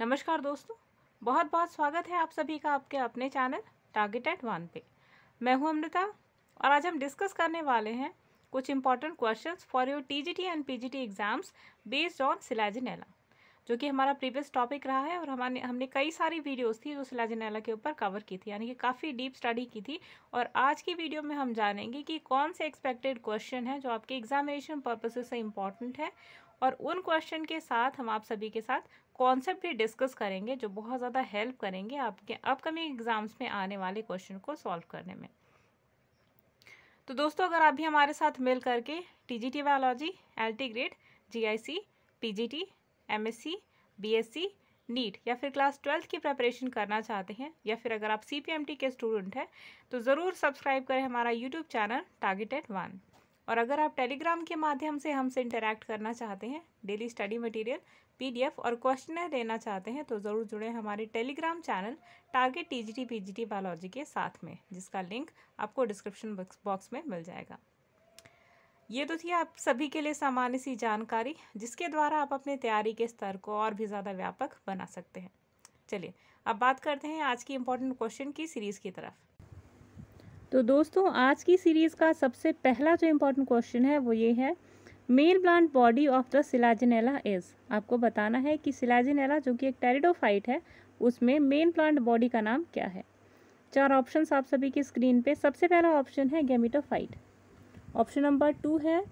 नमस्कार दोस्तों, बहुत बहुत स्वागत है आप सभी का आपके अपने चैनल टारगेटेड वन पे। मैं हूं अमृता और आज हम डिस्कस करने वाले हैं कुछ important questions for your TGT and PGT exams based on Selaginella, जो कि हमारा प्रीवियस टॉपिक रहा है। और हमने कई सारी वीडियोस थी जो सिलेजिनेला के ऊपर कवर की थी, यानी कि काफ़ी डीप स्टडी की थी। और आज की वीडियो में हम जानेंगे कि कौन से एक्सपेक्टेड क्वेश्चन है जो आपके एग्जामिनेशन पर्पसेस से इम्पॉर्टेंट है, और उन क्वेश्चन के साथ हम आप सभी के साथ कॉन्सेप्ट भी डिस्कस करेंगे जो बहुत ज़्यादा हेल्प करेंगे आपके अपकमिंग एग्जाम्स में आने वाले क्वेश्चन को सॉल्व करने में। तो दोस्तों, अगर आप भी हमारे साथ मिल करके TGT biology, LT grade, GIC, PGT, MSc, BSc, NEET या फिर क्लास 12 की प्रिपरेशन करना चाहते हैं, या फिर अगर आप सीपीएमटी के स्टूडेंट हैं तो ज़रूर सब्सक्राइब करें हमारा यूट्यूब चैनल टारगेटेड वन। और अगर आप टेलीग्राम के माध्यम से हमसे इंटरैक्ट करना चाहते हैं, डेली स्टडी मटेरियल, पीडीएफ और क्वेश्चनर लेना चाहते हैं, तो ज़रूर जुड़ें हमारे Telegram channel target TGT PGT biology के साथ में, जिसका लिंक आपको डिस्क्रिप्शन बॉक्स में मिल जाएगा। ये तो थी आप सभी के लिए सामान्य सी जानकारी, जिसके द्वारा आप अपने तैयारी के स्तर को और भी ज़्यादा व्यापक बना सकते हैं। चलिए अब बात करते हैं आज की इम्पोर्टेंट क्वेश्चन की सीरीज़ की तरफ। तो दोस्तों, आज की सीरीज़ का सबसे पहला जो इम्पोर्टेंट क्वेश्चन है वो ये है, male plant body of the Selaginella is. आपको बताना है कि सिलेजिनेला जो कि एक टेरिडोफाइट है, उसमें मेन प्लांट बॉडी का नाम क्या है। 4 ऑप्शंस आप सभी की स्क्रीन पे। सबसे पहला ऑप्शन है गैमेटोफाइट, ऑप्शन नंबर 2 है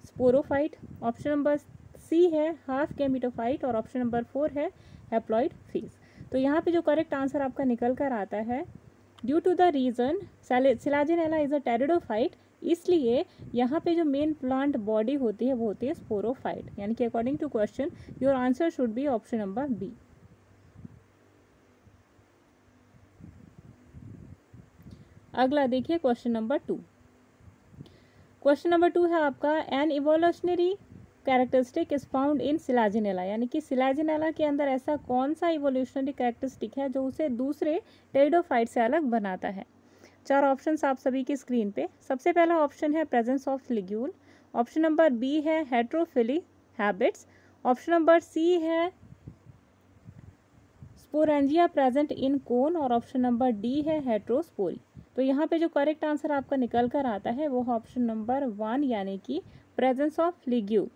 स्पोरोफाइट, ऑप्शन नंबर सी है हाफ गैमेटोफाइट, और ऑप्शन नंबर 4 है हैप्लॉइड फेज। तो यहाँ पे जो करेक्ट आंसर आपका निकल कर आता है, due to the reason Selaginella is a pteridophyte, इसलिए यहाँ पे जो मेन प्लांट बॉडी होती है वो होती है स्पोरोफाइट। यानी कि according to question your answer should be option number B. अगला देखिए क्वेश्चन नंबर 2। क्वेश्चन नंबर 2 है आपका, an evolutionary characteristic is found in Selaginella. यानी कि सिलेजिनेला के अंदर ऐसा कौन सा इवोल्यूशनरी कैरेक्टरिस्टिक है जो उसे दूसरे टेरिडोफाइट से अलग बनाता है। 4 ऑप्शंस आप सभी की स्क्रीन पे। सबसे पहला ऑप्शन है presence of ligule, option number B है heterophylly habits, option number C है स्पोरेंजिया प्रेजेंट इन कोन, और ऑप्शन नंबर डी है हेट्रोस्पोरी। तो यहाँ पे जो करेक्ट आंसर आपका निकल कर आता है वो ऑप्शन नंबर 1, यानी कि प्रेजेंस ऑफ लिग्यूल।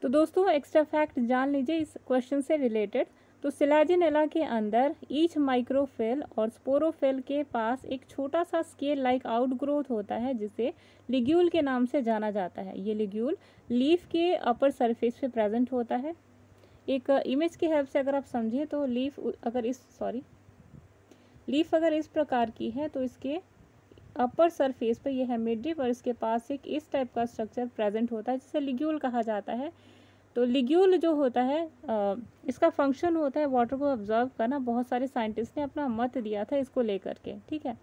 तो दोस्तों, एक्स्ट्रा फैक्ट जान लीजिए इस क्वेश्चन से रिलेटेड। तो सिलेजिनेला के अंदर ईच माइक्रोफिल और स्पोरोफिल के पास एक छोटा सा स्केल लाइक आउटग्रोथ होता है, जिसे लिग्यूल के नाम से जाना जाता है। ये लिग्यूल लीफ के अपर सरफेस पे प्रेजेंट होता है। एक इमेज की हेल्प से अगर आप समझें तो लीफ अगर इस प्रकार की है तो इसके अपर सरफेस पे ये है मिडरिप, और इसके पास एक इस टाइप का स्ट्रक्चर प्रेजेंट होता है जिसे लिग्यूल कहा जाता है। तो लिग्यूल जो होता है इसका फंक्शन होता है वाटर को ऑब्जर्व करना। बहुत सारे साइंटिस्ट ने अपना मत दिया था इसको लेकर के, ठीक है।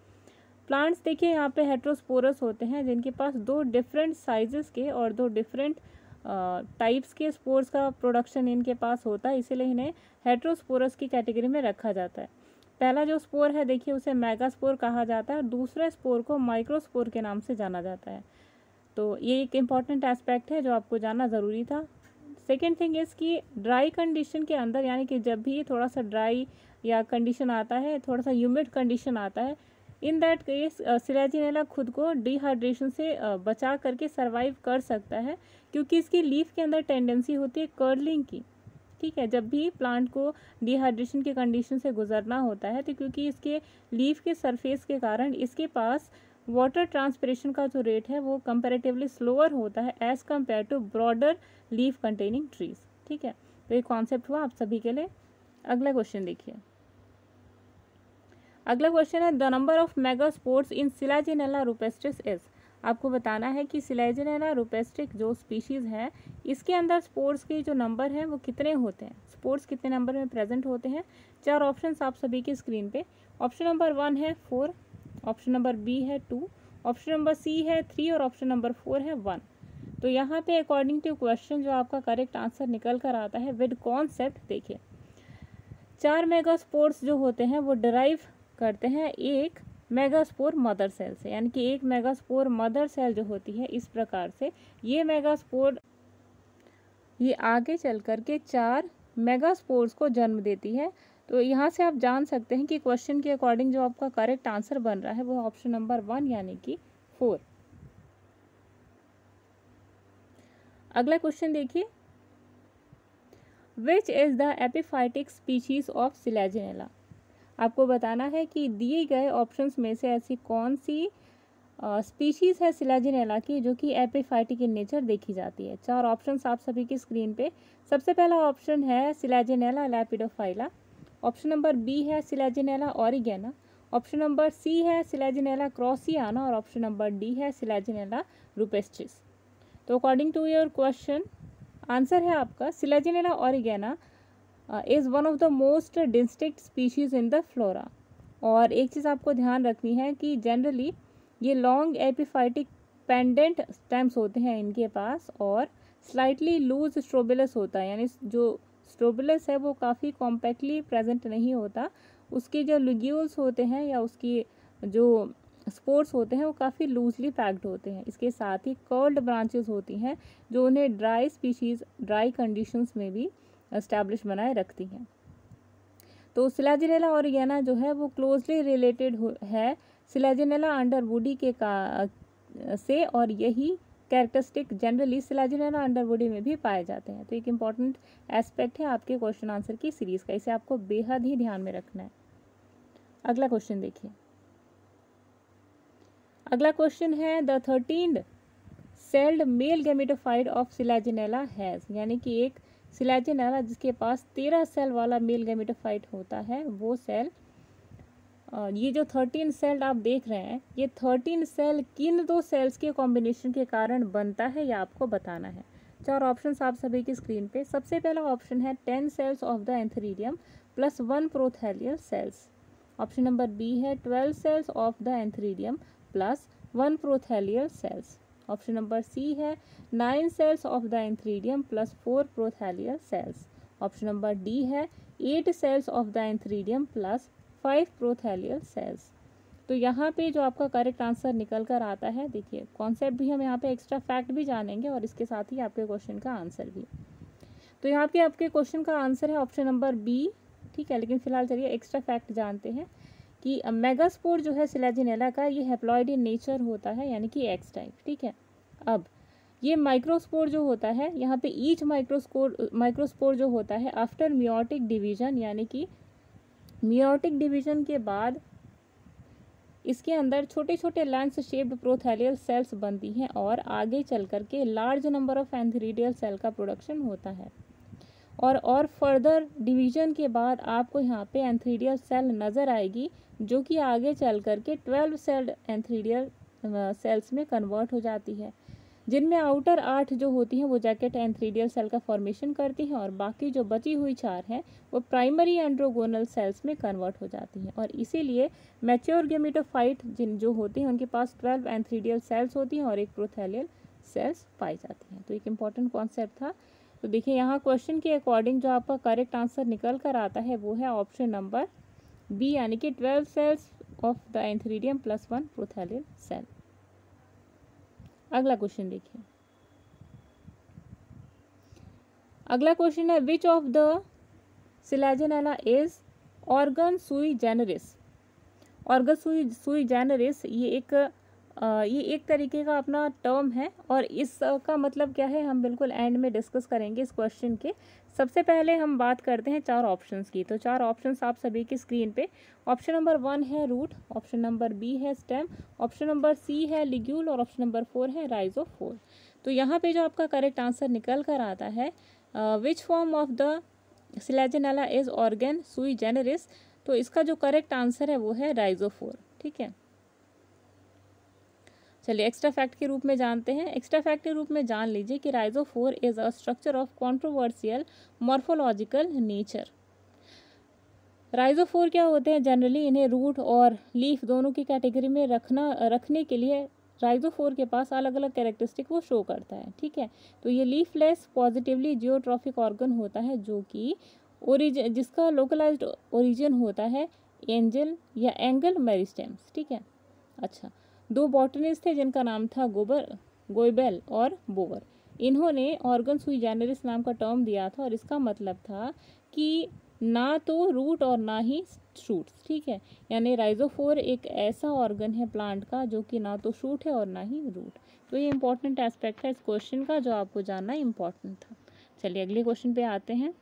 प्लांट्स देखिए यहाँ पे हेट्रोस्पोरस होते हैं, जिनके पास 2 डिफरेंट साइजेस के और 2 डिफरेंट टाइप्स के स्पोर्स का प्रोडक्शन इनके पास होता है, इसीलिए इन्हें हेट्रोस्पोरस की कैटेगरी में रखा जाता है। पहला जो स्पोर है देखिए उसे मेगास्पोर कहा जाता है, और दूसरे स्पोर को माइक्रोस्पोर के नाम से जाना जाता है। तो ये एक इम्पॉर्टेंट एस्पेक्ट है जो आपको जानना ज़रूरी था। सेकेंड थिंग इज़ कि ड्राई कंडीशन के अंदर, यानी कि जब भी थोड़ा सा ड्राई या कंडीशन आता है, थोड़ा सा ह्यूमिड कंडीशन आता है, इन दैट केस सिलेजिनेला खुद को डिहाइड्रेशन से बचा करके सर्वाइव कर सकता है, क्योंकि इसकी लीफ के अंदर टेंडेंसी होती है कर्लिंग की, ठीक है। जब भी प्लांट को डिहाइड्रेशन के कंडीशन से गुजरना होता है, तो क्योंकि इसके लीफ के सरफेस के कारण इसके पास वाटर ट्रांसपिरेशन का जो रेट है वो कंपैरेटिवली स्लोअर होता है as compare to broader leaf containing trees, ठीक है। तो ये कॉन्सेप्ट हुआ आप सभी के लिए। अगला क्वेश्चन देखिए। अगला क्वेश्चन है, the number of megaspores in Selaginella rupestris is. आपको बताना है कि सिलेजिनेला रुपेस्ट्रिक जो स्पीशीज़ है, इसके अंदर स्पोर्स के जो नंबर हैं वो कितने होते हैं, स्पोर्स कितने नंबर में प्रेजेंट होते हैं। 4 ऑप्शंस आप सभी की स्क्रीन पे। ऑप्शन नंबर 1 है 4, ऑप्शन नंबर बी है 2, ऑप्शन नंबर सी है 3, और ऑप्शन नंबर 4 है 1। तो यहाँ पे अकॉर्डिंग टू क्वेश्चन जो आपका करेक्ट आंसर निकल कर आता है विद कॉन्सेप्ट, देखिए 4 मेगास्पोर्स जो होते हैं वो डिराइव करते हैं एक मेगास्पोर मदर सेल से। यानी कि एक मेगास्पोर मदर सेल जो होती है इस प्रकार से, ये मेगास्पोर ये आगे चल कर के 4 मेगास्पोर्स को जन्म देती है। तो यहाँ से आप जान सकते हैं कि क्वेश्चन के अकॉर्डिंग जो आपका करेक्ट आंसर बन रहा है वो ऑप्शन नंबर 1 यानी कि 4। अगला क्वेश्चन देखिए, which is the epiphytic species of Selaginella. आपको बताना है कि दिए गए ऑप्शंस में से ऐसी कौन सी स्पीशीज है सिलेजिनेला की जो कि एपिफाइटिक इन नेचर देखी जाती है। 4 ऑप्शंस आप सभी की स्क्रीन पे। सबसे पहला ऑप्शन है Selaginella lepidophylla, option number B है Selaginella oregana, option number C है सिलेजिनेला क्रॉसियाना और ऑप्शन नंबर डी है सिलेजिनेला रुपेस्ट्रिस। तो according to your question answer है आपका Selaginella oregana is one of the most distinct species in the flora. और एक चीज़ आपको ध्यान रखनी है कि जनरली ये लॉन्ग एपिफाइटिक पेंडेंट स्टेम्स होते हैं इनके पास और स्लाइटली लूज स्ट्रोबिलस होता है, यानी जो स्ट्रोबिलस है वो काफ़ी कॉम्पैक्टली प्रेजेंट नहीं होता, उसके जो लिग्यूल्स होते हैं या उसकी जो स्पोर्स होते हैं वो काफ़ी लूजली पैक्ड होते हैं। इसके साथ ही कर्ल्ड ब्रांचेस होती हैं जो उन्हें ड्राई स्पीशीज़ ड्राई कंडीशंस में भी एस्टैब्लिश बनाए रखती हैं। तो सिलेजिनेला ऑरिगेना जो है वो क्लोजली रिलेटेड है सिलेजिनेला अंडरवुडी के से और यही कैरेक्टरिस्टिक जनरली सिलेजिनेला अंडरवुडी में भी पाए जाते हैं। तो एक इम्पॉर्टेंट एस्पेक्ट है आपके क्वेश्चन आंसर की सीरीज़ का, इसे आपको बेहद ही ध्यान में रखना है। अगला क्वेश्चन देखिए, अगला क्वेश्चन है the 13 sailed mail gametophyte of Selaginella has, यानी कि एक सिलेजिनेला जिसके पास 13 सेल वाला मेल गैमेटोफाइट होता है वो सेल, ये जो 13 सेल आप देख रहे हैं ये 13 सेल किन 2 सेल्स के कॉम्बिनेशन के कारण बनता है या आपको बताना है। 4 ऑप्शंस आप सभी की स्क्रीन पे। सबसे पहला ऑप्शन है 10 cells of the antheridium plus 1 prothallial cells, option number B है 12 cells of the antheridium plus 1 prothallial cells, option number C है 9 cells of the antheridium plus 4 prothallial cells, option number D है 8 cells of the antheridium plus 5 prothallial cells. तो यहाँ पे जो आपका correct answer निकल कर आता है, देखिए कॉन्सेप्ट भी हम यहाँ पे एक्स्ट्रा फैक्ट भी जानेंगे और इसके साथ ही आपके क्वेश्चन का आंसर भी। तो यहाँ पे आपके क्वेश्चन का आंसर है ऑप्शन नंबर बी, ठीक है। लेकिन फिलहाल चलिए एक्स्ट्रा फैक्ट जानते हैं कि मेगास्पोर जो है सिलेजिनेला का ये हैप्लॉइड इन नेचर होता है, यानी कि एक्स टाइप, ठीक है। अब ये माइक्रोस्पोर जो होता है यहाँ पे ईच माइक्रोस्पोर जो होता है आफ्टर मियोटिक डिवीजन, यानी कि मियोटिक डिवीजन के बाद इसके अंदर छोटे छोटे लेंस शेप्ड प्रोथैलियल सेल्स बनती हैं और आगे चल कर के लार्ज नंबर ऑफ एंथरीडियल सेल का प्रोडक्शन होता है। और फर्दर डिवीजन के बाद आपको यहाँ पे एंथरीडियल सेल नज़र आएगी जो कि आगे चल कर के 12 सेल्ड एंथरीडियल सेल्स में कन्वर्ट हो जाती है, जिनमें आउटर 8 जो होती हैं वो जैकेट एंथरीडियल सेल का फॉर्मेशन करती हैं और बाकी जो बची हुई 4 हैं वो प्राइमरी एंड्रोगोनल सेल्स में कन्वर्ट हो जाती हैं। और इसीलिए मैच्योर गैमेटोफाइट जो होते हैं उनके पास 12 एंथरीडियल सेल्स होती हैं और एक प्रोथैलियल सेल्स पाई जाती हैं। तो एक इम्पॉर्टेंट कॉन्सेप्ट था। तो देखिए यहाँ क्वेश्चन के अकॉर्डिंग जो आपका करेक्ट आंसर निकल कर आता है वो है ऑप्शन नंबर बी, यानी कि 12 cells of the antheridium plus 1 prothallial cell. अगला क्वेश्चन देखिए, अगला क्वेश्चन है which of the Selaginella is organ sui generis. Organ sui जेनरिस ये एक तरीके का अपना टर्म है और इसका मतलब क्या है हम बिल्कुल एंड में डिस्कस करेंगे इस क्वेश्चन के। सबसे पहले हम बात करते हैं 4 ऑप्शंस की। तो 4 ऑप्शंस आप सभी की स्क्रीन पे। ऑप्शन नंबर 1 है रूट, ऑप्शन नंबर बी है स्टेम, ऑप्शन नंबर सी है लिग्यूल और ऑप्शन नंबर 4 है राइजोफोर। तो यहाँ पे जो आपका करेक्ट आंसर निकल कर आता है which form of the Selaginella is organ sui जेनरिस, तो इसका जो करेक्ट आंसर है वो है राइजोफोर, ठीक है। चलिए एक्स्ट्रा फैक्ट के रूप में जानते हैं। एक्स्ट्रा फैक्ट के रूप में जान लीजिए कि rhizophore is a structure of controversial morphological nature. Rhizophore क्या होते हैं, जनरली इन्हें रूट और लीफ दोनों की कैटेगरी में रखने के लिए राइजोफोर के पास अलग अलग कैरेक्टरिस्टिक वो शो करता है, ठीक है। तो ये लीफलेस पॉजिटिवली जियोट्रॉफिक ऑर्गन होता है जो कि जिसका लोकलाइज्ड ओरिजिन होता है एंजल या एंगल मेरिस्टेम्स, ठीक है। अच्छा, 2 बॉटनिस्ट थे जिनका नाम था गोइबेल और बोवर। इन्होंने ऑर्गन सुई जेनरिस नाम का टर्म दिया था और इसका मतलब था कि ना तो रूट और ना ही शूट्स, ठीक है। यानी राइजोफोर एक ऐसा ऑर्गन है प्लांट का जो कि ना तो शूट है और ना ही रूट। तो ये इंपॉर्टेंट एस्पेक्ट है इस क्वेश्चन का जो आपको जानना इंपॉर्टेंट था। चलिए अगले क्वेश्चन पे आते हैं।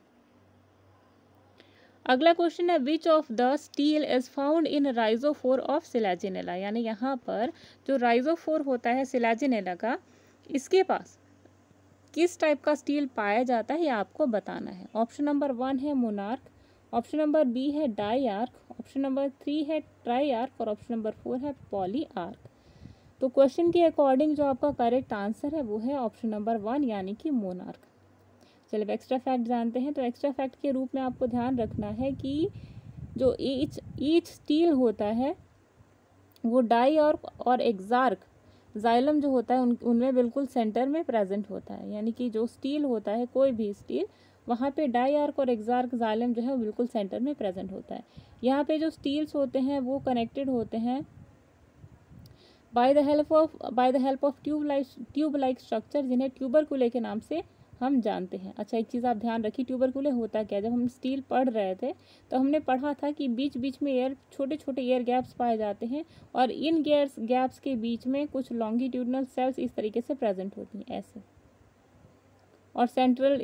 अगला क्वेश्चन है which of the stele is found in rhizophore of Selaginella. यानी यहाँ पर जो राइजोफोर होता है सिलाजिनेला का, इसके पास किस टाइप का स्टील पाया जाता है ये आपको बताना है। ऑप्शन नंबर 1 है मोनार्क, ऑप्शन नंबर बी है डाई आर्क, ऑप्शन नंबर 3 है ट्राई आर्क और ऑप्शन नंबर 4 है पॉली आर्क। तो क्वेश्चन के अकॉर्डिंग जो आपका करेक्ट आंसर है वो है ऑप्शन नंबर 1 यानी कि मोनार्क। चलिए एक्स्ट्रा फैक्ट जानते हैं। तो एक्स्ट्रा फैक्ट के रूप में आपको ध्यान रखना है कि जो ईच स्टील होता है वो डाई और एक्सार्क जाइलम जो होता है उनमें बिल्कुल सेंटर में प्रेजेंट होता है। यानी कि जो स्टील होता है कोई भी स्टील, वहाँ पे डाई आर्क और एक्सार्क जाइलम जो है वो बिल्कुल सेंटर में प्रेजेंट होता है। यहाँ पे जो स्टील्स होते हैं वो कनेक्टेड होते हैं by the help of tube like structure, जिन्हें ट्यूबरकुले के नाम से हम जानते हैं। अच्छा एक चीज़ आप ध्यान रखिए, ट्यूबरकुले होता क्या, जब हम स्टील पढ़ रहे थे तो हमने पढ़ा था कि बीच बीच में छोटे छोटे एयर गैप्स पाए जाते हैं और इन गैप्स के बीच में कुछ लॉन्गिट्यूडनल सेल्स इस तरीके से प्रेजेंट होती हैं ऐसे, और सेंट्रल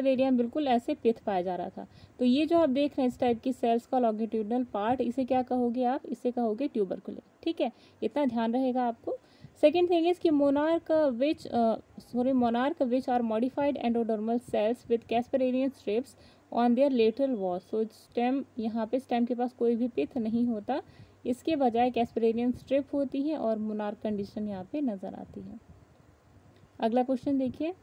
एरिया में बिल्कुल ऐसे पिथ पाया जा रहा था। तो ये जो आप देख रहे हैं इस टाइप की सेल्स का लॉन्गिट्यूडनल पार्ट, इसे क्या कहोगे आप, इसे कहोगे ट्यूबरकुले, ठीक है। इतना ध्यान रहेगा आपको। सेकेंड थिंग इज कि monarch which are modified endodermal cells with Casparian strips on their lateral wall. So stem, यहाँ पे स्टेम के पास कोई भी पिथ नहीं होता, इसके बजाय कैस्पेरेनियन स्ट्रिप होती है और मोनार्क कंडीशन यहाँ पे नजर आती है। अगला क्वेश्चन देखिए,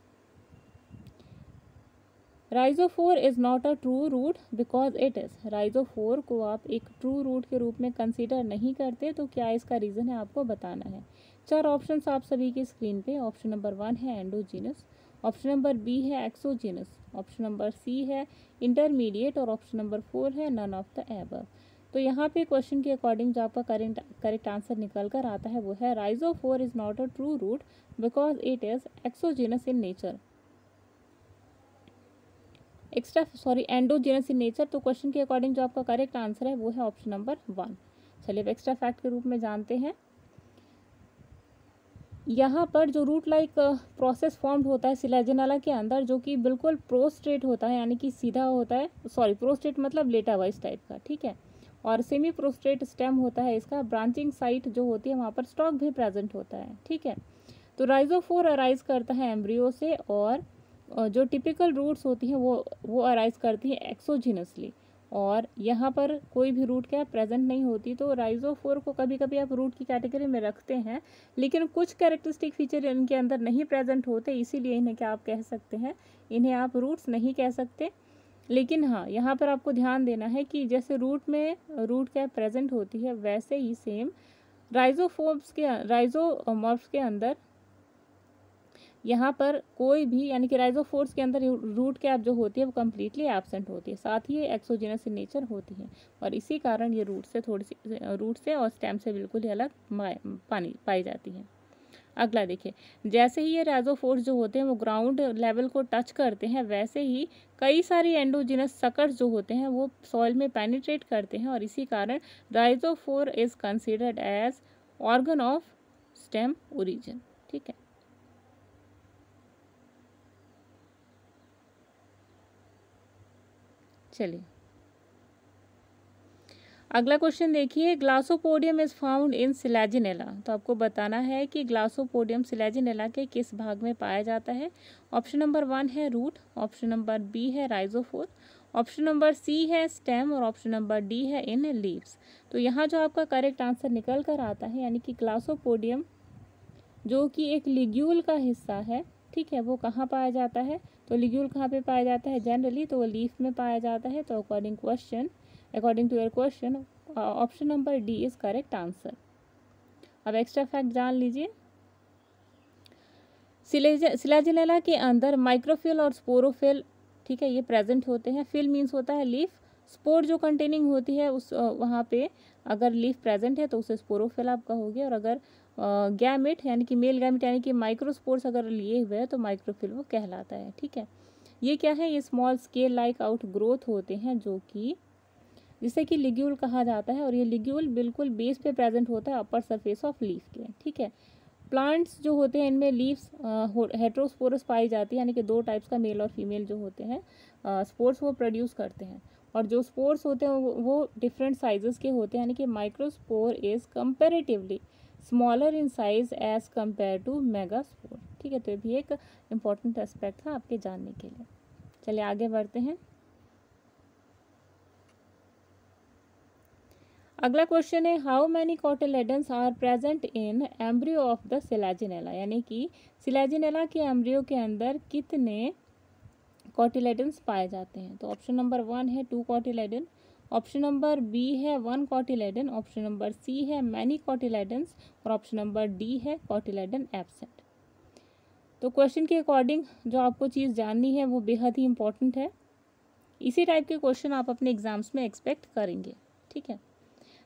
rhizophore is not a true root because it is. Rhizophore को आप एक ट्रू रूट के रूप में कंसीडर नहीं करते, तो क्या इसका रीजन है आपको बताना है। 4 ऑप्शंस आप सभी की स्क्रीन पे। ऑप्शन नंबर 1 है एंडोजीनस, ऑप्शन नंबर बी है एक्सोजीनस, ऑप्शन नंबर सी है इंटरमीडिएट और ऑप्शन नंबर 4 है नन ऑफ द एबव। तो यहाँ पे क्वेश्चन के अकॉर्डिंग जो आपका करेक्ट आंसर निकल कर आता है वो है rhizophore is not a true root because it is exogenous in nature, endogenous in nature. तो क्वेश्चन के अकॉर्डिंग जो आपका करेक्ट आंसर है वो है ऑप्शन नंबर 1। चलिए एक्स्ट्रा फैक्ट के रूप में जानते हैं। यहाँ पर जो रूट लाइक प्रोसेस फॉर्म्ड होता है सिलाजिनेला के अंदर, जो कि बिल्कुल प्रोस्ट्रेट होता है, यानी कि सीधा होता है, प्रोस्ट्रेट मतलब लेटा हुआ इस टाइप का, ठीक है। और सेमी प्रोस्ट्रेट स्टेम होता है इसका, ब्रांचिंग साइट जो होती है वहाँ पर स्टॉक भी प्रेजेंट होता है, ठीक है। तो राइजोफोर अराइज करता है एम्ब्रियो से, और जो टिपिकल रूट्स होती हैं वो अराइज करती हैं एक्सोजीनसली, और यहाँ पर कोई भी रूट क्या प्रेजेंट नहीं होती। तो राइजोफोर को कभी कभी आप रूट की कैटेगरी में रखते हैं, लेकिन कुछ कैरेक्टरिस्टिक फीचर इनके अंदर नहीं प्रेजेंट होते, इसीलिए इन्हें क्या आप कह सकते हैं, इन्हें आप रूट्स नहीं कह सकते। लेकिन हाँ, यहाँ पर आपको ध्यान देना है कि जैसे रूट में रूट क्या प्रेजेंट होती है, वैसे ही सेम राइजोमॉर्फ्स के अंदर यहाँ पर कोई भी, यानी कि राइजोफोर्स के अंदर रूट कैप जो होती है वो कम्प्लीटली एब्सेंट होती है, साथ ही एक्सोजिनस इन नेचर होती है, और इसी कारण ये रूट से और स्टेम से बिल्कुल ही अलग पाई जाती है। अगला देखिए, जैसे ही ये राइजोफोर्स जो होते हैं वो ग्राउंड लेवल को टच करते हैं, वैसे ही कई सारी एंडोजिनस सकर्स जो होते हैं वो सॉइल में पेनिट्रेट करते हैं, और इसी कारण rhizophore is considered as organ of stem origin, ठीक है। चलिए अगला क्वेश्चन देखिए, glossopodium is found in Selaginella. तो आपको बताना है कि ग्लासोपोडियम सिलाजिनेला के किस भाग में पाया जाता है। ऑप्शन नंबर 1 है रूट, ऑप्शन नंबर बी है राइजोफोर, ऑप्शन नंबर सी है स्टेम और ऑप्शन नंबर डी है इन लीव्स। तो यहाँ जो आपका करेक्ट आंसर निकल कर आता है, यानी कि ग्लासोपोडियम जो कि एक लिग्यूल का हिस्सा है, ठीक है, वो कहाँ पाया जाता है। तो लिग्यूल कहाँ पे पाया जाता है जनरली, तो वो लीफ में पाया जाता है। तो according to your question option number D is correct answer. अब एक्स्ट्रा फैक्ट जान लीजिए, सिलाजिनेला के अंदर माइक्रोफिल और स्पोरोफिल, ठीक है, ये प्रेजेंट होते हैं। फिल मीन्स होता है लीफ, स्पोर जो कंटेनिंग होती है उस वहाँ पे अगर लीफ प्रेजेंट है तो उसे स्पोरोफिल आप कहोगे, और अगर गैमेट यानी कि मेल गैमेट यानी कि माइक्रोस्पोर्स अगर लिए हुए हैं तो माइक्रोफिल वो कहलाता है। ठीक है, ये क्या है, ये small scale like out growth होते हैं जो कि जिसे कि लिग्यूल कहा जाता है, और ये लिग्यूल बिल्कुल बेस पे प्रेजेंट होता है अपर सरफेस ऑफ लीफ के। ठीक है, प्लांट्स जो होते हैं इनमें लीव्स हेट्रोस्पोरस पाई जाती है, यानी कि 2 टाइप्स का मेल और फीमेल जो होते हैं स्पोर्स वो प्रोड्यूस करते हैं, और जो स्पोर्स होते हैं वो डिफरेंट साइजेस के होते हैं, यानी कि microspore is comparatively smaller in size as compare to megaspore. ठीक है, तो ये भी एक इम्पॉर्टेंट एस्पेक्ट था आपके जानने के लिए। चलिए आगे बढ़ते हैं। अगला क्वेश्चन है how many cotyledons are present in embryo of the Selaginella, यानी कि सिलेजिनेला के एम्ब्रियो के अंदर कितने कॉटिलेडन्स पाए जाते हैं। तो ऑप्शन नंबर 1 है 2 कॉटिलेडन, ऑप्शन नंबर बी है 1 कॉटिलेडन, ऑप्शन नंबर सी है मैनी कॉटिलेडन्स, और ऑप्शन नंबर डी है कॉटिलेडन एब्सेंट। तो क्वेश्चन के अकॉर्डिंग जो आपको चीज़ जाननी है वो बेहद ही इंपॉर्टेंट है। इसी टाइप के क्वेश्चन आप अपने एग्जाम्स में एक्सपेक्ट करेंगे। ठीक है,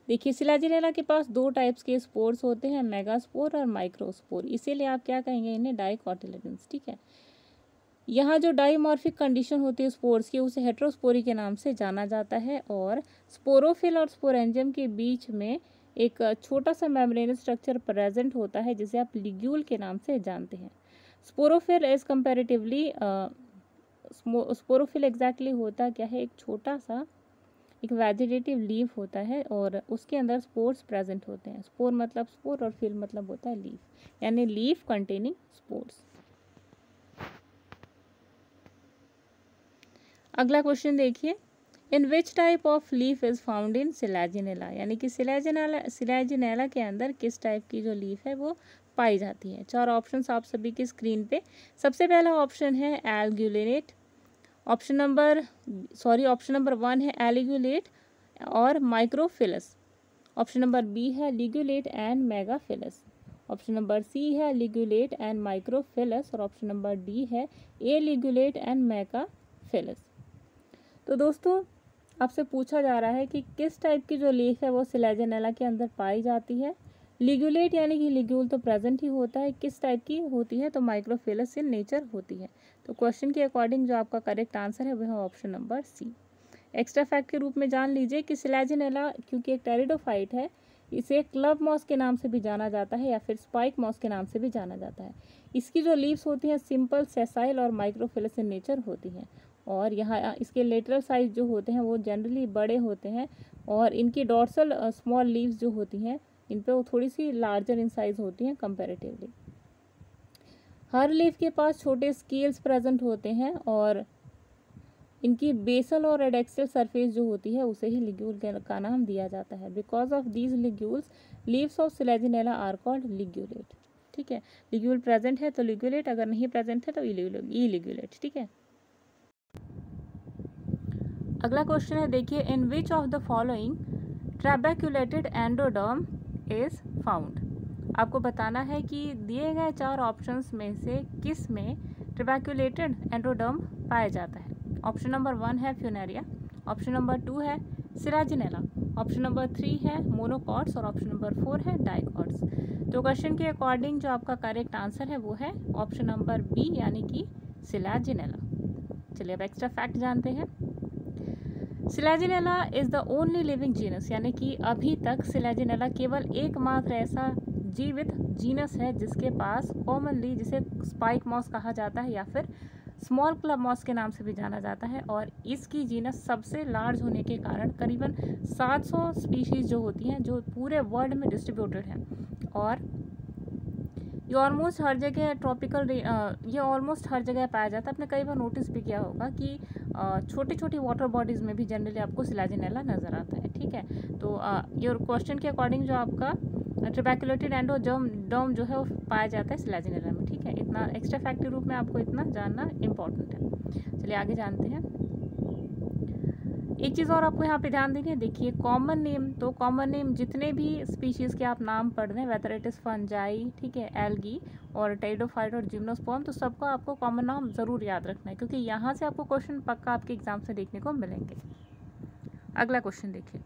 देखिए सिलेजिनेला के पास 2 टाइप्स के स्पोर्स होते हैं, मेगास्पोर और माइक्रोस्पोर, इसीलिए आप क्या कहेंगे इन्हें डाइकॉटिलेडन्स। ठीक है, यहाँ जो डाइमॉर्फिक कंडीशन होती है स्पोर्स की उसे हेट्रोस्पोरी के नाम से जाना जाता है, और स्पोरोफिल और स्पोरेंजियम के बीच में एक छोटा सा मेम्ब्रेनस स्ट्रक्चर प्रेजेंट होता है जिसे आप लिग्यूल के नाम से जानते हैं। Sporophyll as comparatively sporophyll exactly होता क्या है, एक छोटा सा एक वेजिटेटिव लीफ होता है और उसके अंदर स्पोर्स प्रेजेंट होते हैं। स्पोर मतलब स्पोर और फिल मतलब होता है लीफ, यानी लीफ कंटेनिंग स्पोर्स। अगला क्वेश्चन देखिए, in which type of leaf is found in Selaginella, यानी कि सिलेजिनेला के अंदर किस टाइप की जो लीफ है वो पाई जाती है। 4 ऑप्शंस आप सभी की स्क्रीन पे। सबसे पहला ऑप्शन है एल्ग्युलेट, ऑप्शन नंबर 1 है एलिगुलेट और माइक्रोफिलस, ऑप्शन नंबर बी है ligulate and megaphyllous, option number C है लिगुलेट एंड माइक्रोफिलस, और ऑप्शन नंबर डी है एलिगुलेट एंड मेगाफिलस। तो दोस्तों आपसे पूछा जा रहा है कि किस टाइप की जो लीफ है वो सिलेजिनेला के अंदर पाई जाती है। लिगुलेट यानी कि लिग्यूल तो प्रेजेंट ही होता है, किस टाइप की होती है, तो माइक्रोफिलस इन नेचर होती है। तो क्वेश्चन के अकॉर्डिंग जो आपका करेक्ट आंसर है वह है option number C. Extra fact के रूप में जान लीजिए कि सिलेजिनेला क्योंकि एक टेरिडोफाइट है, इसे क्लब मॉस के नाम से भी जाना जाता है या फिर स्पाइक मॉस के नाम से भी जाना जाता है। इसकी जो लीव्स होती हैं सिंपल, सेसाइल और माइक्रोफिलस इन नेचर होती हैं, और यहाँ इसके लेटरल साइज जो होते हैं वो जनरली बड़े होते हैं, और इनकी डॉर्सल स्मॉल लीव्स जो होती हैं इन पे वो थोड़ी सी लार्जर इन साइज होती हैं कंपैरेटिवली। हर लीफ के पास छोटे स्केल्स प्रेजेंट होते हैं, और इनकी बेसल और एडेक्सल सरफेस जो होती है उसे ही लिग्यूल का नाम दिया जाता है। Because of these ligules leaves of Selaginella are called ligulate. ठीक है, लिग्यूल प्रेजेंट है तो लिग्यूलेट, अगर नहीं प्रेजेंट है तो इलिग्यूलेट। ठीक है, अगला क्वेश्चन है देखिए, in which of the following trabeculated endoderm is found. आपको बताना है कि दिए गए 4 ऑप्शंस में से किस में ट्रैबेक्युलेटेड एंडोडर्म पाया जाता है। ऑप्शन नंबर 1 है फ्यूनेरिया, ऑप्शन नंबर 2 है सिलेजिनेला, ऑप्शन नंबर 3 है मोनोकॉट्स, और ऑप्शन नंबर 4 है डाइकॉट्स। तो क्वेश्चन के अकॉर्डिंग जो आपका करेक्ट आंसर है वो है ऑप्शन नंबर बी, यानी कि सिलेजिनेला। चलिए अब एक्स्ट्रा फैक्ट जानते हैं। Selaginella is the only living genus, यानी कि अभी तक सिलेजिनेला केवल एकमात्र ऐसा जीवित जीनस है जिसके पास कॉमनली जिसे स्पाइक मॉस कहा जाता है या फिर स्मॉल क्लब मॉस के नाम से भी जाना जाता है, और इसकी जीनस सबसे लार्ज होने के कारण करीबन 700 स्पीशीज जो होती हैं जो पूरे वर्ल्ड में डिस्ट्रीब्यूटेड हैं, और ये ऑलमोस्ट हर जगह ये ऑलमोस्ट हर जगह पाया जाता है। आपने कई बार नोटिस भी किया होगा कि छोटी छोटी वाटर बॉडीज़ में भी जनरली आपको सिलेजिनेला नज़र आता है। ठीक है, तो ये क्वेश्चन के अकॉर्डिंग जो आपका ट्रैबेक्युलेटेड एंडोडर्म जो है वो पाया जाता है सिलेजिनेला में। ठीक है, इतना एक्स्ट्रा फैक्ट के रूप में आपको इतना जानना इम्पोर्टेंट है। चलिए आगे जानते हैं। एक चीज़ और आपको यहाँ पे ध्यान देनी है, देखिए कॉमन नेम, तो कॉमन नेम जितने भी स्पीशीज़ के आप नाम पढ़ रहे हैं, वेदर इट इज़ फंजाई, ठीक है, एल्गी और टेरिडोफाइट और जिम्नोस्पर्म, तो सबका आपको कॉमन नाम ज़रूर याद रखना है क्योंकि यहाँ से आपको क्वेश्चन पक्का आपके एग्जाम से देखने को मिलेंगे। अगला क्वेश्चन देखिए,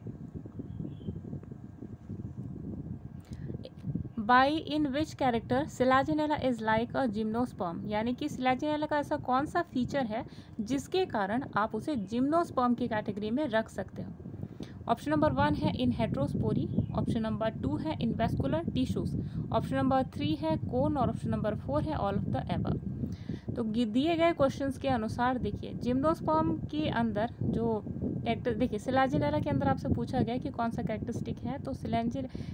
by in which character Selaginella is like a gymnosperm, यानी कि सिलाजिनेला का ऐसा कौन सा फीचर है जिसके कारण आप उसे जिम्नोस्पर्म की कैटेगरी में रख सकते हो। ऑप्शन नंबर 1 है इन हेट्रोस्पोरी, ऑप्शन नंबर 2 है इन वेस्कुलर टिश्यूज, ऑप्शन नंबर 3 है कोन और ऑप्शन नंबर 4 है ऑल ऑफ द एबव। तो दिए गए क्वेश्चंस के अनुसार देखिए जिम्नोस्पर्म के अंदर जो कैरेक्टर, देखिए सिलाजिनेला के अंदर आपसे पूछा गया कि कौन सा कैरेक्टरिस्टिक है, तो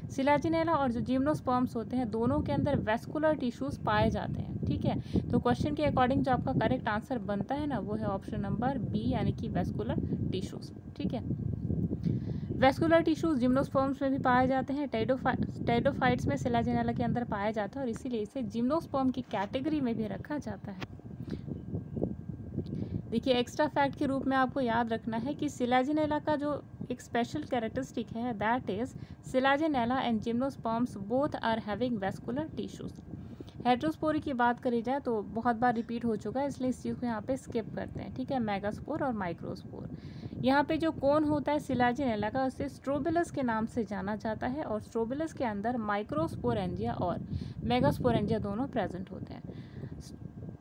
सिलाजिनेला और जो जिम्नोस्पर्म्स होते हैं दोनों के अंदर वेस्कुलर टिश्यूज पाए जाते हैं। ठीक है, तो क्वेश्चन के अकॉर्डिंग जो आपका करेक्ट आंसर बनता है ना वो है ऑप्शन नंबर बी, यानी कि वेस्कुलर टिश्यूज। ठीक है, वेस्कुलर टिश्यूज जिम्नोस्पर्म्स में भी पाए जाते हैं, टेरिडोफाइट्स में सिलाजिनेला के अंदर पाया जाता है और इसीलिए इसे जिम्नोस्पर्म की कैटेगरी में भी रखा जाता है। देखिए एक्स्ट्रा फैक्ट के रूप में आपको याद रखना है कि सिलाजिनेला का जो एक स्पेशल कैरेक्टरिस्टिक है that is Selaginella and gymnosperms both are having vascular tissues. Heterospory की बात करी जाए तो बहुत बार रिपीट हो चुका है, इसलिए इस चीज़ को यहाँ पे स्किप करते हैं। ठीक है, मेगास्पोर और माइक्रोस्पोर। यहाँ पे जो कोन होता है सिलाजिनेला का उसे स्ट्रोबिलस के नाम से जाना जाता है और स्ट्रोबिलस के अंदर माइक्रोस्पोरेंजिया और मेगास्पोरेंजिया दोनों प्रेजेंट होते हैं।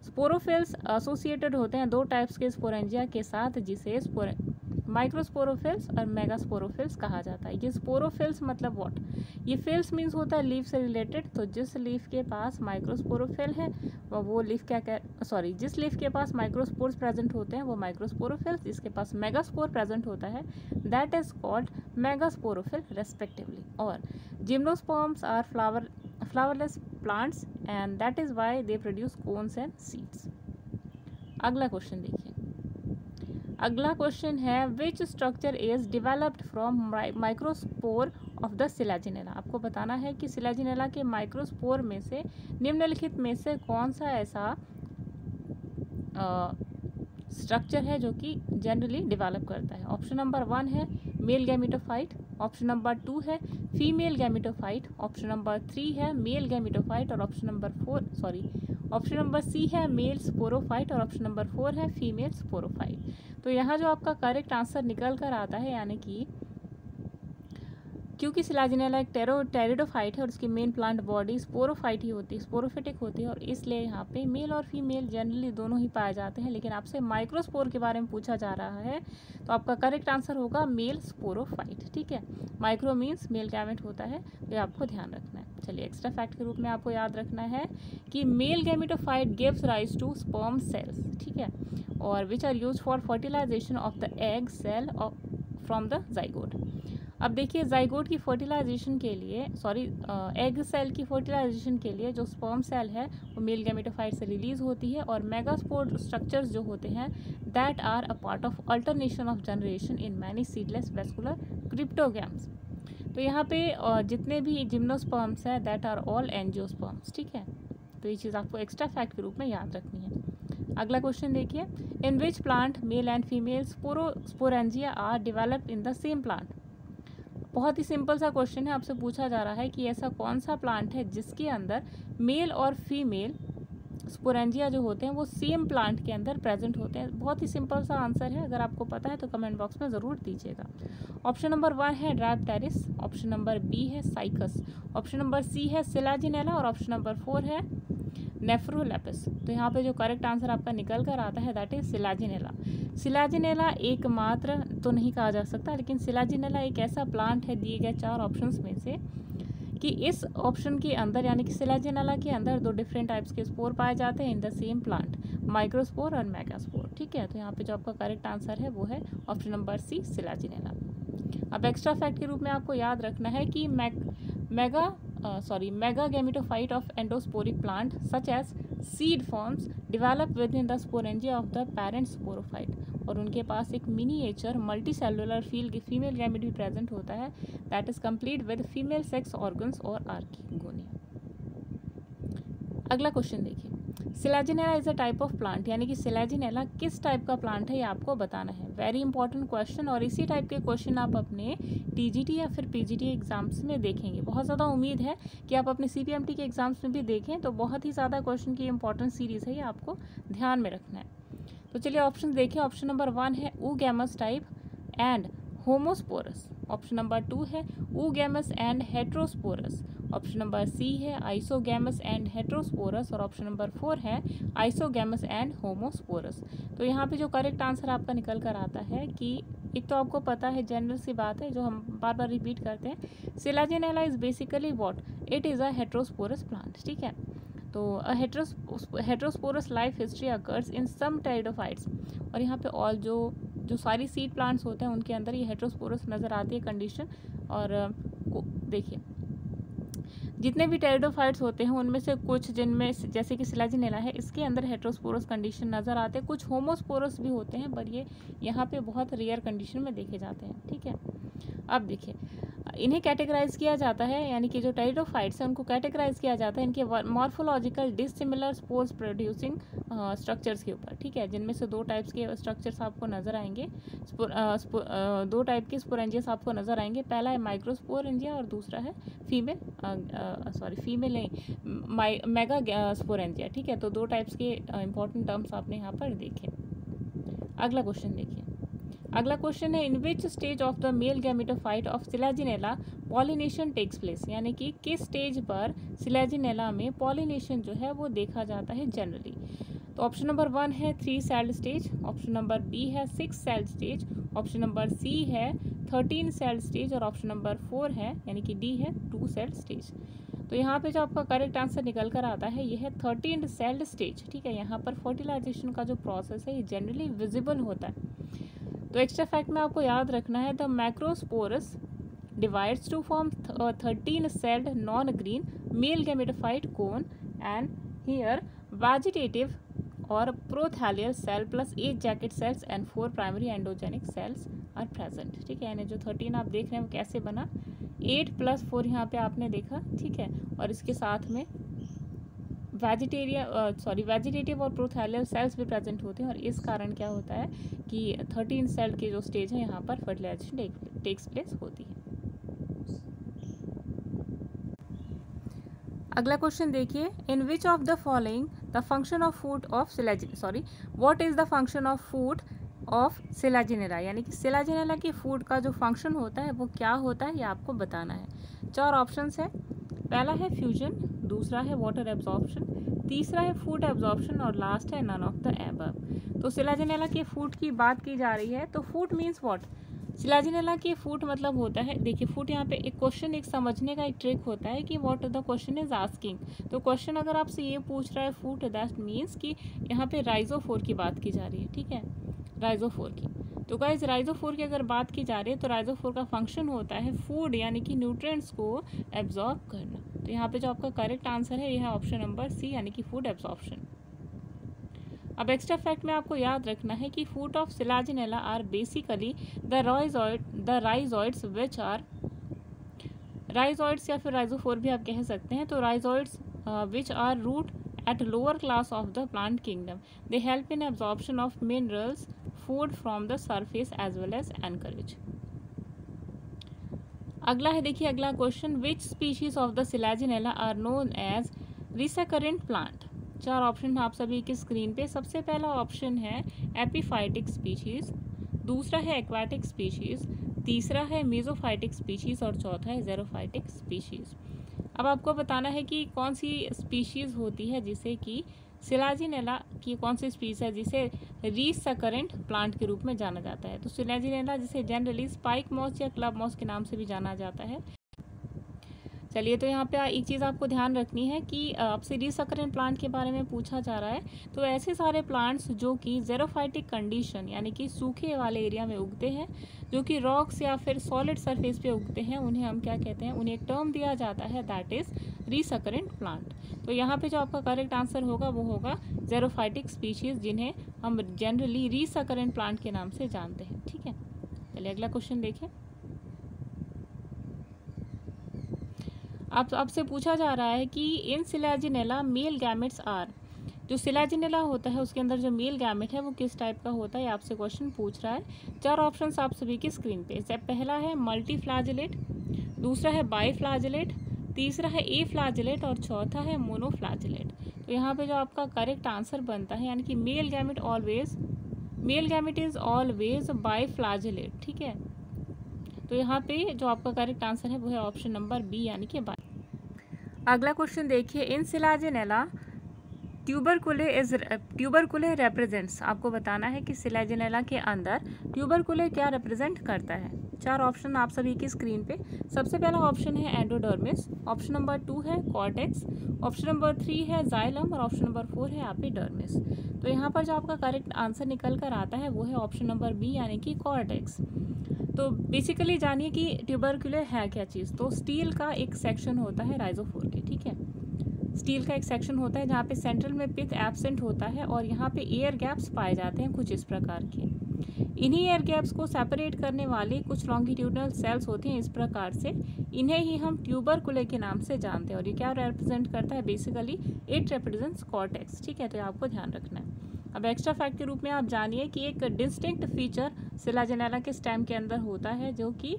स्पोरोफिल्स एसोसिएटेड होते हैं दो टाइप्स के स्पोरेंजिया के साथ, जिसे माइक्रोस्पोरोफिल्स और मेगास्पोरोफिल्स कहा जाता है। ये स्पोरोफिल्स मतलब व्हाट, ये फिल्स मीन्स होता है लीफ से रिलेटेड, तो जिस लीफ के पास माइक्रोस्पोरोफिल है वो लीफ जिस लीफ के पास माइक्रोस्पोर्स प्रेजेंट होते हैं वो माइक्रोस्पोरोफिल्स, जिसके पास मेगास्पोर प्रेजेंट होता है that is called megasporophyll respectively. और gymnosperms are flowerless plants and that is why they produce cones and seeds. अगला क्वेश्चन देखिए, अगला क्वेश्चन है which structure is developed from microspore of the Selaginella. आपको बताना है कि सिलाजिनेला के माइक्रोस्पोर में से निम्नलिखित में से कौन सा ऐसा स्ट्रक्चर है जो कि जनरली डेवलप करता है। ऑप्शन नंबर 1 है मेल गैमेटोफाइट, ऑप्शन नंबर 2 है फीमेल गैमेटोफाइट, ऑप्शन नंबर 3 है मेल गैमेटोफाइट और ऑप्शन नंबर सी है मेल स्पोरोफाइट और ऑप्शन नंबर 4 है फीमेल स्पोरोफाइट। तो यहाँ जो आपका करेक्ट आंसर निकल कर आता है, यानी कि क्योंकि सिलाजिनेला एक टेरिडोफाइट है और उसकी मेन प्लांट बॉडी स्पोरोफाइट ही होती है, स्पोरोफिटिक होती है, और इसलिए यहाँ पे मेल और फीमेल जनरली दोनों ही पाए जाते हैं। लेकिन आपसे माइक्रोस्पोर के बारे में पूछा जा रहा है तो आपका करेक्ट आंसर होगा मेल स्पोरोफाइट। ठीक है, माइक्रो मीन्स मेल गैमेट होता है, ये आपको ध्यान रखना है। चलिए एक्स्ट्रा फैक्ट के रूप में आपको याद रखना है कि male gametophyte gives rise to sperm cells. ठीक है, और which are use for fertilisation of the egg cell from the zygote. अब देखिए जाइगोट की फर्टिलाइजेशन के लिए एग सेल की फर्टिलाइजेशन के लिए जो स्पर्म सेल है वो मेल गैमेटोफाइट से रिलीज होती है, और मेगास्पोर स्ट्रक्चर्स जो होते हैं that are a part of alternation of generation in many seedless vascular cryptogams. तो यहाँ पे जितने भी जिम्नोस्पर्म्स हैं दैट आर ऑल एंजियोस्पर्म्स। ठीक है, तो ये चीज़ आपको एक्स्ट्रा फैक्ट के रूप में याद रखनी है। अगला क्वेश्चन देखिए, in which plant male and female sporangia are developed in the same plant. बहुत ही सिंपल सा क्वेश्चन है, आपसे पूछा जा रहा है कि ऐसा कौन सा प्लांट है जिसके अंदर मेल और फीमेल स्पोरेंजिया जो होते हैं वो सेम प्लांट के अंदर प्रेजेंट होते हैं। बहुत ही सिंपल सा आंसर है, अगर आपको पता है तो कमेंट बॉक्स में ज़रूर दीजिएगा। ऑप्शन नंबर 1 है ड्राइप्टेरिस, ऑप्शन नंबर बी है साइकस, ऑप्शन नंबर सी है सिलाजिनेला और ऑप्शन नंबर 4 है नेफ्रोलेपिस। तो यहाँ पे जो करेक्ट आंसर आपका निकल कर आता है दैट इज सिलाजिनेला। सिलाजिनेला एकमात्र तो नहीं कहा जा सकता, लेकिन सिलाजिनेला एक ऐसा प्लांट है दिए गए 4 ऑप्शंस में से कि इस ऑप्शन के अंदर, यानी कि सिलाजिनेला के अंदर 2 डिफरेंट टाइप्स के स्पोर पाए जाते हैं इन द सेम प्लांट, माइक्रोस्पोर और मेगास्पोर। ठीक है, तो यहाँ पे जो आपका करेक्ट आंसर है वो है ऑप्शन नंबर सी सिलाजिनेला। अब एक्स्ट्रा फैक्ट के रूप में आपको याद रखना है कि mega gametophyte of endosporic plant such as seed forms develop within the sporangia of the parent sporophyte, और उनके पास एक मिनिएचर मल्टीसेलुलर फीमेल गैमेट भी प्रेजेंट होता है that is complete with female sex organs और आर्किगोनिया। अगला क्वेश्चन देखिए, Selaginella is a type of plant, यानी कि सिलाजिनेला किस टाइप का प्लांट है ये आपको बताना है। वेरी इंपॉर्टेंट क्वेश्चन, और इसी टाइप के क्वेश्चन आप अपने टीजीटी या फिर पीजीटी एग्जाम्स में देखेंगे। बहुत ज़्यादा उम्मीद है कि आप अपने सीपीएमटी के एग्जाम्स में भी देखें, तो बहुत ही ज़्यादा क्वेश्चन की इंपॉर्टेंट सीरीज़ है, ये आपको ध्यान में रखना है। तो चलिए ऑप्शन देखिए, ऑप्शन नंबर 1 है oogamous type and homosporous, option number 2 है oogamous and heterosporous, option number C है आइसोगैमस एंड हेट्रोस्पोरस और ऑप्शन नंबर 4 है आइसोगैमस एंड होमोस्पोरस। तो यहाँ पे जो करेक्ट आंसर आपका निकल कर आता है कि एक तो आपको पता है, जनरल सी बात है जो हम बार बार रिपीट करते हैं, Selaginella is basically what, it is a heterosporous plant. ठीक है, तो heterosporous life history occurs in some pteridophytes, और यहाँ पे ऑल जो सारी सीड प्लांट्स होते हैं उनके अंदर ये हेट्रोस्पोरस नज़र आती है कंडीशन। और देखिए जितने भी टेरिडोफाइट्स होते हैं उनमें से कुछ, जिनमें जैसे कि सिलाजिनेला है, इसके अंदर हेट्रोस्पोरस कंडीशन नज़र आते हैं। कुछ होमोस्पोरस भी होते हैं पर ये यहाँ पे बहुत रेयर कंडीशन में देखे जाते हैं। ठीक है, अब देखिए इन्हें कैटेगराइज किया जाता है, यानी कि जो टेरिडोफाइट्स हैं उनको कैटेगराइज किया जाता है इनके morphological dissimilar spores producing structures के ऊपर। ठीक है, जिनमें से 2 टाइप्स के स्ट्रक्चर्स आपको नजर आएंगे, 2 टाइप के स्पोरेंजियस आपको नजर आएंगे। पहला है माइक्रोस्पोरेंजिया और दूसरा है फीमेल मेगा स्पोरेंजिया। ठीक है, तो 2 टाइप्स के इंपॉर्टेंट टर्म्स आपने यहाँ पर देखे। अगला क्वेश्चन देखिए, अगला क्वेश्चन है in which stage of the male gametophyte of Selaginella pollination takes place, यानी कि किस स्टेज पर सिलाजिनेला में पॉलिनेशन जो है वो देखा जाता है जनरली। तो ऑप्शन नंबर 1 है 3 celled stage, option number B है 6 celled stage, option number C है 13 सेल्ड स्टेज और ऑप्शन नंबर 4 है यानी कि डी है 2 सेल्ड स्टेज। तो यहाँ पे जो आपका करेक्ट आंसर निकल कर आता है ये है 13 सेल्ड स्टेज। ठीक है, यहाँ पर फर्टिलाइजेशन का जो प्रोसेस है ये जनरली विजिबल होता है। तो एक्स्ट्रा फैक्ट में आपको याद रखना है, the macrospores divides to form 13 celled non green male gametophyte cone and here vegetative और prothallial cell plus 8 jacket cells and 4 primary endogenic cells are present. ठीक है, यानी जो 13 आप देख रहे हैं वो कैसे बना, 8 + 4 यहाँ पे आपने देखा। ठीक है, और इसके साथ में वेजिटेटिव और प्रोथैलियल सेल्स भी प्रेजेंट होते हैं और इस कारण क्या होता है कि 13 सेल के जो स्टेज है यहाँ पर फर्टिलाइजेशन टेक्स प्लेस होती है। अगला क्वेश्चन देखिए, in which of the following the function of food of what is the function of food of Selaginella, यानी कि सिलाजिनेला की फूड का जो फंक्शन होता है वो क्या होता है ये आपको बताना है। 4 ऑप्शंस है, पहला है फ्यूजन, दूसरा है वाटर एब्जॉर्प्शन, तीसरा है फूड एब्जॉर्प्शन और लास्ट है नन ऑफ द एबव। तो सिलाजिनेला के फूड की बात की जा रही है, तो फूड मीन्स व्हाट, सिलाजिनेला की फूड मतलब होता है, देखिए फूड यहाँ पे एक क्वेश्चन एक समझने का एक ट्रिक होता है कि what the question is asking. तो क्वेश्चन अगर आपसे ये पूछ रहा है फूड, दैट मीन्स कि यहाँ पे राइजोफोर की बात की जा रही है। ठीक है, राइजोफोर की। तो गाइस राइजोफोर की अगर बात की जा रही है तो राइजोफोर का फंक्शन होता है फूड यानी कि न्यूट्रिएंट्स को एब्जॉर्ब करना। तो यहाँ पे जो आपका करेक्ट आंसर है ये है ऑप्शन नंबर सी यानी कि फूड एब्जॉर्प्शन। अब एक्स्ट्रा फैक्ट में आपको याद रखना है कि food of Selaginella are basically the rhizoids which are rhizoids या फिर राइजोफोर भी आप कह सकते हैं। तो rhizoids which are root at lower class of the plant kingdom. They help in absorption of minerals, food from the surface as well as anchorage. अगला है, देखिए अगला question, which species of the Silaginella are known as recurrent plant? 4 option आप सभी की screen पे। सबसे पहला ऑप्शन है एपीफाइटिक स्पीशीज, दूसरा है एक्वाटिक स्पीशीज, तीसरा है मेसोफाइटिक स्पीशीज और चौथा है जेरोफाइटिक स्पीशीज। अब आपको बताना है कि कौन सी स्पीशीज़ होती है जिसे कि सिलाजिनेला की कौन सी स्पीशीज है जिसे रीसकरेंट प्लांट के रूप में जाना जाता है। तो सिलाजिनेला जिसे जनरली स्पाइक मॉस या क्लब मॉस के नाम से भी जाना जाता है। चलिए, तो यहाँ पे एक चीज़ आपको ध्यान रखनी है कि आपसे रीसकरेंट प्लांट के बारे में पूछा जा रहा है। तो ऐसे सारे प्लांट्स जो कि जेरोफाइटिक कंडीशन यानी कि सूखे वाले एरिया में उगते हैं, जो कि रॉक्स या फिर सॉलिड सरफेस पे उगते हैं, उन्हें हम क्या कहते हैं, उन्हें एक टर्म दिया जाता है दैट इज़ रीसकरेंट प्लांट। तो यहाँ पे जो आपका करेक्ट आंसर होगा वो होगा जेरोफाइटिक स्पीशीज़, जिन्हें हम जनरली रीसकरेंट प्लांट के नाम से जानते हैं। ठीक है, चलिए अगला क्वेश्चन देखें। अब आपसे पूछा जा रहा है कि इन सिलाजिनेला मेल गैमेट्स आर, जो सिलाजिनेला होता है उसके अंदर जो मेल गैमेट है वो किस टाइप का होता है, आपसे क्वेश्चन पूछ रहा है। 4 ऑप्शंस आप सभी की स्क्रीन पे। पहला है मल्टी फ्लैजिलेट, दूसरा है बाई फ्लैजिलेट, तीसरा है ए फ्लैजिलेट और चौथा है मोनोफ्लैजिलेट। तो यहाँ पे जो आपका करेक्ट आंसर बनता है यानी कि male gamete is always by flagellate. ठीक है, तो यहाँ पे जो आपका करेक्ट आंसर है वो है ऑप्शन नंबर बी यानी कि बाई। अगला क्वेश्चन देखिए, इन सिलाजिनेला ट्यूबरकुले रेप्रेजेंट्स, आपको बताना है कि सिलाजिनेला के अंदर ट्यूबरकुले क्या रिप्रेजेंट करता है। 4 ऑप्शन आप सभी की स्क्रीन पे। सबसे पहला ऑप्शन है एंडोडर्मिस, ऑप्शन नंबर 2 है कॉर्टेक्स, ऑप्शन नंबर 3 है जाइलम और ऑप्शन नंबर 4 है एपिडर्मिस। तो यहाँ पर जो आपका करेक्ट आंसर निकल कर आता है वो है ऑप्शन नंबर बी यानी कि कॉर्टेक्स। तो बेसिकली जानिए कि ट्यूबरकुले है क्या चीज़। तो स्टील का एक सेक्शन होता है राइजोफोर के, ठीक है, स्टील का एक सेक्शन होता है जहाँ पे सेंट्रल में पिथ एब्सेंट होता है और यहाँ पे एयर गैप्स पाए जाते हैं कुछ इस प्रकार के। इन्हीं एयर गैप्स को सेपरेट करने वाली कुछ लॉन्गिट्यूडनल सेल्स होती हैं इस प्रकार से, इन्हें ही हम ट्यूबरकुले के नाम से जानते हैं। और ये क्या रिप्रेजेंट करता है, बेसिकली इट रिप्रेजेंट्स कॉर्टेक्स, ठीक है, तो आपको ध्यान रखना है। अब एक्स्ट्रा फैक्ट के रूप में आप जानिए कि एक डिस्टिंक्ट फीचर सिलाजिनेला के स्टेम के अंदर होता है जो कि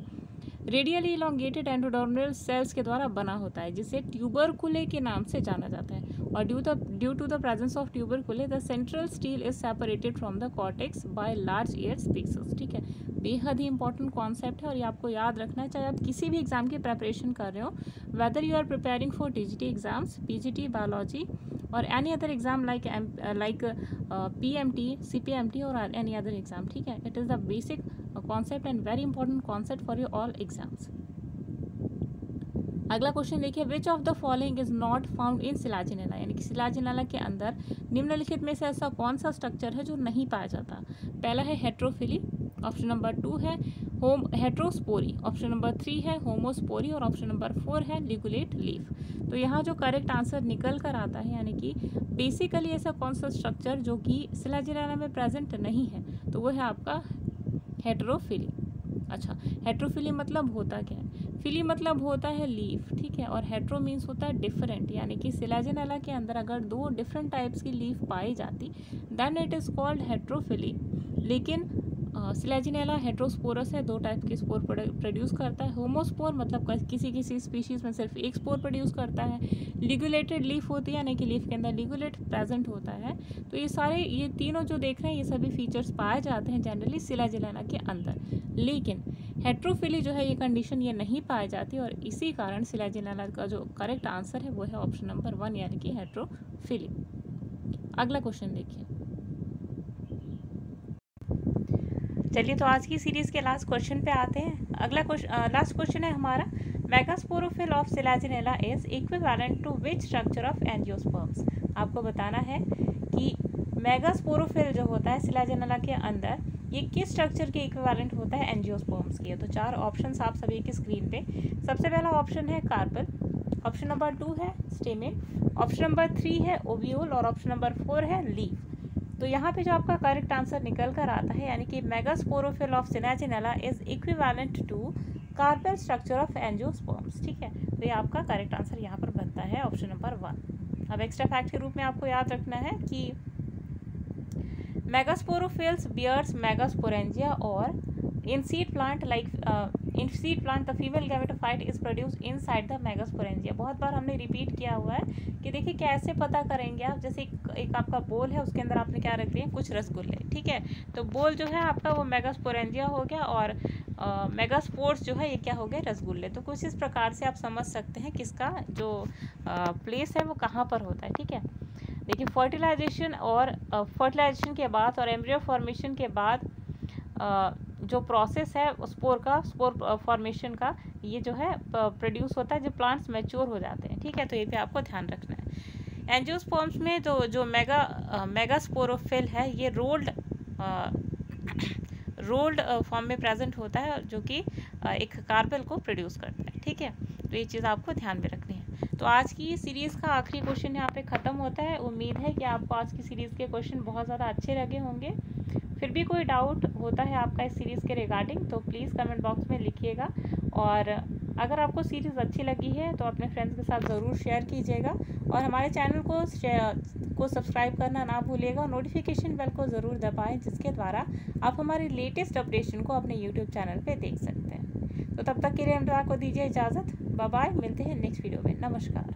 रेडियली इलोंगेटेड एंडोडर्मल सेल्स के द्वारा बना होता है, जिसे ट्यूबरकुले के नाम से जाना जाता है। और due to the presence of tubercle the central stele is separated from the cortex by large air spaces, ठीक है, बेहद ही इंपॉर्टेंट कॉन्सेप्ट है और ये आपको याद रखना है, चाहे आप किसी भी एग्जाम की प्रेपरेशन कर रहे हो, whether you are preparing for TGT exams, PGT, biology और any other exam like PMT, CPMT और एनी अदर एग्जाम, ठीक है। It is the basic concept and very important concept for your all exams. अगला question देखिए, which of the following is not found in selaginella, यानी कि Selaginella के अंदर निम्नलिखित में से ऐसा कौन सा स्ट्रक्चर है जो नहीं पाया जाता। पहला है हेट्रोफिली, ऑप्शन नंबर 2 है हेट्रोस्पोरी, ऑप्शन नंबर 3 है होमोस्पोरी और ऑप्शन नंबर 4 है लिगुलेट लीफ। तो यहाँ जो करेक्ट आंसर निकल कर आता है, यानी कि बेसिकली ऐसा कौन सा स्ट्रक्चर जो कि सिलाजिनेला में प्रेजेंट नहीं है, तो वो है आपका हेट्रोफिली। अच्छा, हेट्रोफिली मतलब होता क्या है, फिली मतलब होता है लीफ, ठीक है, और हेट्रो मीन्स होता है डिफरेंट, यानी कि सिलाजिनेला के अंदर अगर 2 डिफरेंट टाइप्स की लीफ पाई जाती then it is called heterophylly. लेकिन सिलाजिनेला हेट्रोस्पोरस है, 2 टाइप के स्पोर प्रोड्यूस करता है। होमोस्पोर मतलब किसी स्पीशीज़ में सिर्फ एक स्पोर प्रोड्यूस करता है। लिगुलेटेड लीफ होती है, यानी कि लीफ के अंदर लिगुलेट प्रेजेंट होता है। तो ये तीनों जो देख रहे हैं, ये सभी फीचर्स पाए जाते हैं जनरली सिलाजिनेला के अंदर। लेकिन हेट्रोफिली जो है ये कंडीशन ये नहीं पाई जाती और इसी कारण सिलाजिनेला का जो करेक्ट आंसर है वो है ऑप्शन नंबर 1 यानी कि हेट्रोफिली। अगला क्वेश्चन देखिए, चलिए तो आज की सीरीज के लास्ट क्वेश्चन पे आते हैं। अगला लास्ट क्वेश्चन है हमारा, megasporophyll of Selaginella is equivalent to which structure of angiosperms. आपको बताना है कि मेगास्पोरोफिल जो होता है सिलाजिनेला के अंदर ये किस स्ट्रक्चर के इक्विवेलेंट होता है एंजियोस्पर्म्स के। तो 4 ऑप्शंस आप सभी की स्क्रीन पे। सबसे पहला ऑप्शन है कार्पेल, ऑप्शन नंबर 2 है स्टेमेन, ऑप्शन नंबर 3 है ओव्यूल और ऑप्शन नंबर 4 है लीफ। तो यहाँ पे जो आपका करेक्ट आंसर निकल कर आता है, यानी कि megasporophyll of Selaginella is equivalent to carpel structure of angiosperms, ठीक है। तो ये आपका करेक्ट आंसर यहाँ पर बनता है ऑप्शन नंबर 1। अब एक्स्ट्रा फैक्ट के रूप में आपको याद रखना है कि मेगास्पोरोफिल्स बियर्स मेगास्पोरेंजिया और in seed plant the female gametophyte is produced inside the megasporangia। बहुत बार हमने रिपीट किया हुआ है कि देखिए कैसे पता करेंगे आप, जैसे एक आपका बोल है उसके अंदर आपने क्या रख दिए, कुछ रसगुल्ले, ठीक है, तो बोल जो है आपका वो मेगास्पोरेंजिया हो गया और मेगास्पोर्स जो है ये क्या हो गए, रसगुल्ले। तो कुछ इस प्रकार से आप समझ सकते हैं किसका जो प्लेस है वो कहाँ पर होता है, ठीक है। देखिए फर्टिलाइजेशन के बाद और एम्ब्रियो फॉर्मेशन के बाद जो प्रोसेस है स्पोर फॉर्मेशन का, ये जो है प्रोड्यूस होता है जब प्लांट्स मैच्योर हो जाते हैं, ठीक है। तो ये पे आपको ध्यान रखना है। एंजियोस्पर्म्स में जो मेगास्पोरोफिल है ये रोल्ड फॉर्म में प्रेजेंट होता है जो कि एक कार्पेल को प्रोड्यूस करता है, ठीक है। तो ये चीज़ आपको ध्यान में रखनी है। तो आज की सीरीज़ का आखिरी क्वेश्चन यहाँ पे ख़त्म होता है। उम्मीद है कि आपको आज की सीरीज़ के क्वेश्चन बहुत ज़्यादा अच्छे लगे होंगे। फिर भी कोई डाउट होता है आपका इस सीरीज़ के रिगार्डिंग तो प्लीज़ कमेंट बॉक्स में लिखिएगा। और अगर आपको सीरीज़ अच्छी लगी है तो अपने फ्रेंड्स के साथ ज़रूर शेयर कीजिएगा और हमारे चैनल को सब्सक्राइब करना ना भूलिएगा और नोटिफिकेशन बेल को ज़रूर दबाएं, जिसके द्वारा आप हमारी लेटेस्ट अपडेशन को अपने यूट्यूब चैनल पे देख सकते हैं। तो तब तक के लिए अनुराग को दीजिए इजाज़त। बाय बाय, मिलते हैं नेक्स्ट वीडियो में। नमस्कार।